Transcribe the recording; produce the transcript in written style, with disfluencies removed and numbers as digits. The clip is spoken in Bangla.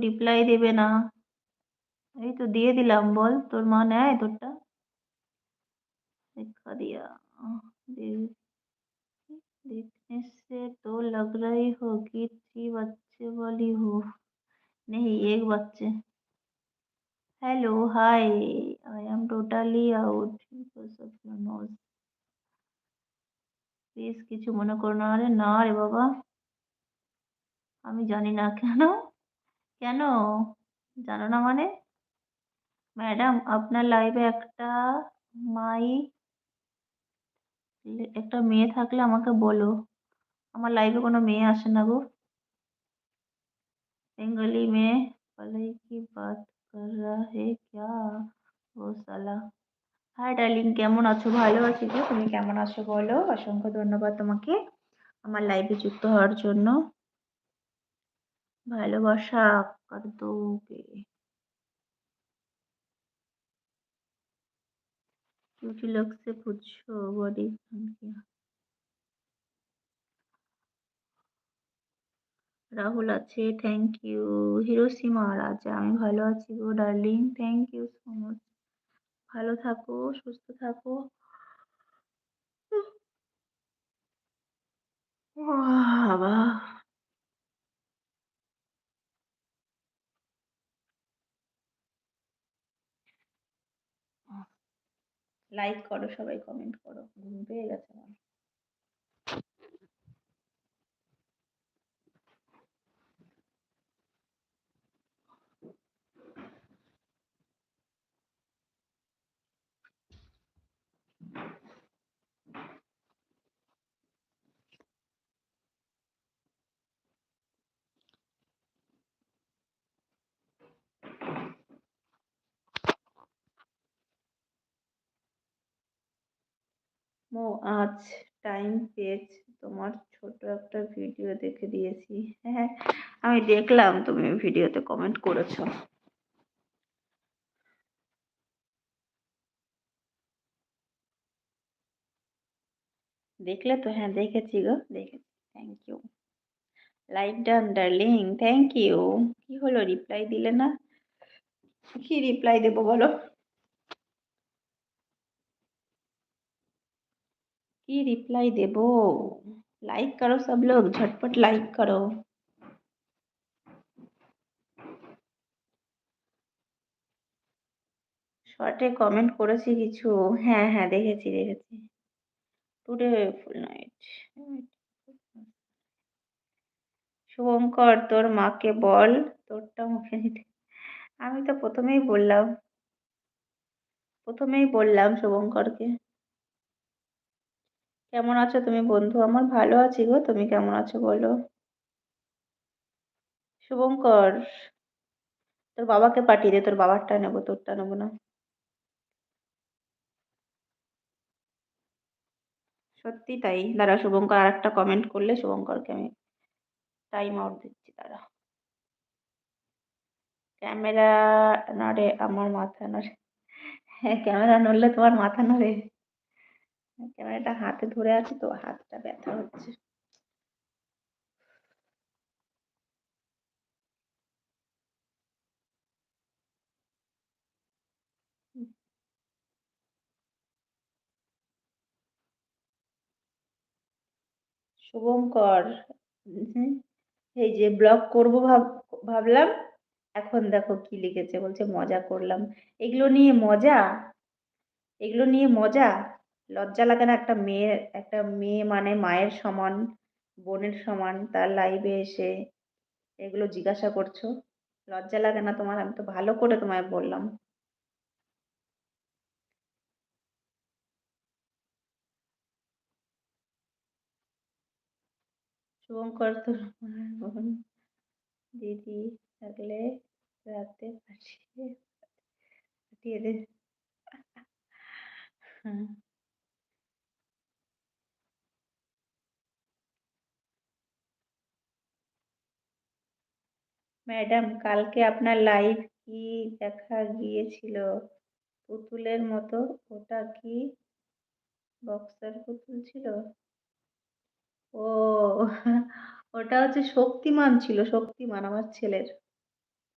রিপ্লাই দেবে না। এই তো দিয়ে দিলাম, বল তোর মা নেয় তোরটা? दिखा दिया। दे- देखने से तो लग रही हो कि 3 बच्चे वाली हो। नहीं, एक बच्चे। Hello hi. I am totally out because of your nose. Please কিছু মনে করো না। আরে না রে বাবা, আমি জানি না। কেন? কেন জানো না মানে? ম্যাডাম আপনার লাইভে মাই একটা মেয়ে থাকলে আমাকে বলো। আমার লাইভে কোনো মেয়ে আসে না গো। बेंगली में पढ़ाई की बात कर रहा है क्या वो साला। হাই ডার্লিং, কেমন আছো? ভালো আছি গো, তুমি কেমন আছো বলো? অসংখ্য ধন্যবাদ তোমাকে আমার লাইভে যুক্ত হওয়ার জন্য। ভালোবাসা কর দোগে। क्यूटी लोग से पूछो बॉडी क्या। রাহুল আছে, থ্যাংক ইউ। হিরোসীমা রাজা, আমি ভালো আছি গো darling, thank you so much. ভালো থাকো, সুস্থ থাকো। বাবা, লাইক করো সবাই, কমেন্ট করো, ঘুম পেয়ে গেছে আমার। মো আজ টাইম পেয়েছি, তোমার ছোট একটা ভিডিও দেখে দিয়েছি। হ্যাঁ, আমি দেখলাম তুমি ভিডিওতে কমেন্ট করেছো। দেখলে তো? হ্যাঁ দেখেছি গো, দেখেছি। Thank you. Live done darling, thank you. কি হলো, রিপ্লাই দিলে না? কি রিপ্লাই দেবো বলো? কি रिप्लाई देबो? लाइक करो सब लोग, झटपट लाइक करो। শর্টে কমেন্ট করেছি কিছু। হ্যাঁ হ্যাঁ, দেখেছি দেখেছি। টুডে ফুল নাইট। শুভঙ্কর তোর মাকে বল তোরটা মুখে নিতে। আমি তো প্রথমেই বললাম শুভঙ্করকে। কেমন আছো তুমি বন্ধু আমার? ভালো আছি গো, তুমি কেমন আছো বলো? শুভঙ্কর, তোর বাবাকে পাঠিয়ে দে, তোর বাবারটা নেবো, তোরটা নেবো না। সত্যি তাই। দাঁড়া, শুভঙ্কর আর একটা কমেন্ট করলে শুভঙ্করকে আমি টাইম আউট দিচ্ছি, দাঁড়া। ক্যামেরা নড়ে আমার মাথা নড়ে। হ্যাঁ, ক্যামেরা নড়লে তোমার মাথা নড়ে? ক্যামেরাটা হাতে ধরে আছি তো, হাতটা ব্যথা হচ্ছে। শুভঙ্কর, হুম, এই যে ব্লগ করবো ভাবলাম, এখন দেখো কি লিখেছে, বলছে মজা করলাম। এগুলো নিয়ে মজা? এগুলো নিয়ে মজা? লজ্জা লাগে না? একটা মেয়ে মানে মায়ের সমান, বোনের সমান, তার লাইভে এসে এগুলো জিজ্ঞাসা করছো? লজ্জা লাগে না তোমার? আমি তো ভালো করে তোমায় বললাম। শুভঙ্কর তোর মায়ের বোন দিদি থাকলে রাতে পাঠিয়ে দে। হুম। ম্যাডাম কালকে আপনার লাইভ কি দেখা গিয়েছিল? পুতুলের মতো, ওটা কি বক্সার পুতুল ছিল? ও ওটা হচ্ছে শক্তিমান ছিল, শক্তিমান আমার ছেলের।